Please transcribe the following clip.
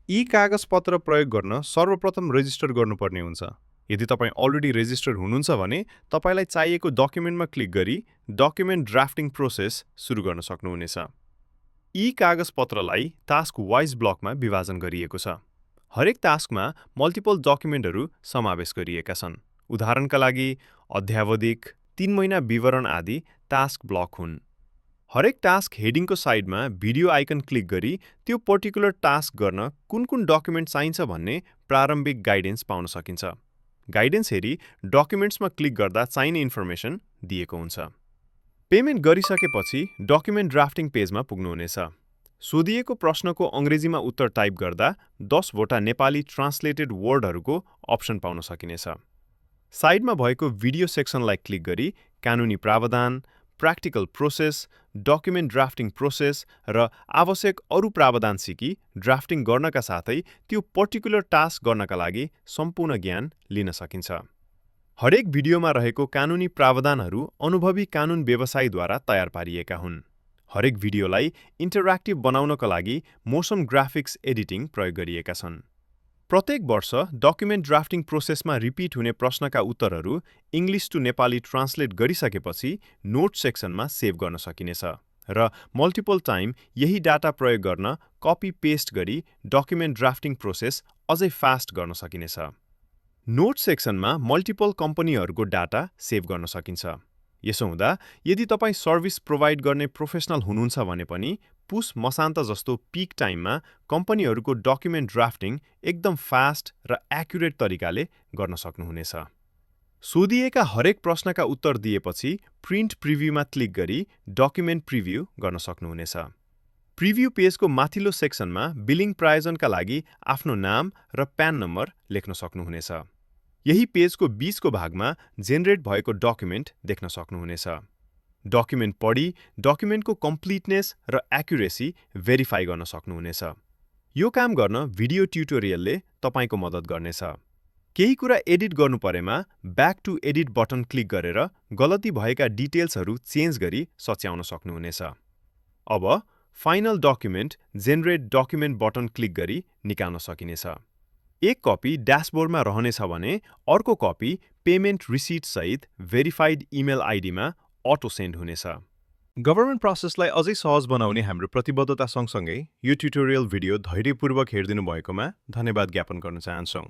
यी कागजपत्र प्रयोग गर्न सर्वप्रथम रेजिस्टर गर्नुपर्ने हुन्छ। यदि तपाईँ अलरेडी रेजिस्टर हुनुहुन्छ भने तपाईलाई चाहिएको डकुमेन्टमा क्लिक गरी डकुमेन्ट ड्राफ्टिङ प्रोसेस सुरु गर्न सक्नुहुनेछ। यी कागजपत्रलाई टास्क वाइज ब्लकमा विभाजन गरिएको छ। हरेक टास्कमा मल्टिपल डकुमेन्टहरू समावेश गरिएका छन्। उदाहरणका लागि अध्यावधिक, 3 महिना विवरण आदि टास्क ब्लक हुन्। हरेक टास्क हेडिङको साइडमा भिडियो आइकन क्लिक गरी त्यो पर्टिकुलर टास्क गर्न कुन डकुमेन्ट चाहिन्छ भन्ने प्रारम्भिक गाइडेन्स पाउन सकिन्छ। गाइडेन्स हेरी डकुमेन्ट्समा क्लिक गर्दा चाहिने इन्फर्मेसन दिएको हुन्छ। पेमेन्ट गरिसकेपछि डकुमेन्ट ड्राफ्टिङ पेजमा पुग्नुहुनेछ। सोधिएको प्रश्नको अङ्ग्रेजीमा उत्तर टाइप गर्दा 10 वटा नेपाली ट्रान्सलेटेड वर्डहरूको अप्सन पाउन सकिनेछ। साइडमा भएको भिडियो सेक्सनलाई क्लिक गरी कानुनी प्रावधान, practical process, document drafting process र आवश्यक अरू प्रावधान सिकी ड्राफ्टिङ गर्नका साथै त्यो पर्टिकुलर टास्क गर्नका लागि सम्पूर्ण ज्ञान लिन सकिन्छ। हरेक भिडियोमा रहेको कानुनी प्रावधानहरू अनुभवी कानुन व्यवसायीद्वारा तयार पारिएका हुन्। हरेक भिडियोलाई इन्टरेक्टिभ बनाउनका लागि मोसन ग्राफिक्स एडिटिङ प्रयोग गरिएका छन्। प्रत्येक वर्ष डकुमेन्ट ड्राफ्टिङ प्रोसेसमा रिपिट हुने प्रश्नका उत्तरहरू इङ्ग्लिस टु नेपाली ट्रान्सलेट गरिसकेपछि नोट सेक्सनमा सेभ गर्न सकिनेछ र मल्टिपल टाइम यही डाटा प्रयोग गर्न कपी पेस्ट गरी डकुमेन्ट ड्राफ्टिङ प्रोसेस अझै फास्ट गर्न सकिनेछ। नोट सेक्सनमा मल्टिपल कम्पनीहरूको डाटा सेभ गर्न सकिन्छ। यसो हुँदा यदि तपाईँ सर्भिस प्रोभाइड गर्ने प्रोफेसनल हुनुहुन्छ भने पनि पुस मसान्त जस्तो पिक टाइममा कम्पनीहरूको डकुमेन्ट ड्राफ्टिङ एकदम फास्ट र एक्युरेट तरिकाले गर्न सक्नुहुनेछ। सोधिएका हरेक प्रश्नका उत्तर दिएपछि प्रिन्ट प्रिभ्यूमा क्लिक गरी डकुमेन्ट प्रिभ्यू गर्न सक्नुहुनेछ। प्रिभ्यू पेजको माथिल्लो सेक्सनमा बिलिङ प्रायोजनका लागि आफ्नो नाम र प्यान नम्बर लेख्न सक्नुहुनेछ। यही पेजको बीचको भागमा जेनेरेट भएको डकुमेन्ट देख्न सक्नुहुनेछ। डकुमेन्ट पढी डकुमेन्टको कम्प्लिटनेस र एक्युरेसी भेरिफाई गर्न सक्नुहुनेछ। यो काम गर्न भिडियो ट्युटोरियलले तपाईको मद्दत गर्नेछ। केही कुरा एडिट गर्नु परेमा back to edit button click गरेर गलती भएका डिटेल्सहरू चेन्ज गरी सच्याउन सक्नुहुनेछ। अब final document generate document button click गरी निकाल्न सकिनेछ। एक कपी ड्यासबोर्डमा रहनेछ भने अर्को कपी पेमेन्ट रिसिट सहित भेरिफाइड इमेल आइडीमा अटो सेन्ड हुनेछ। गभर्नमेन्ट प्रोसेसलाई अझै सहज बनाउने हाम्रो प्रतिबद्धता सँगसँगै यो ट्युटोरियल भिडियो धैर्यपूर्वक हेरिदिनु भएकोमा धन्यवाद ज्ञापन गर्न चाहन्छौँ।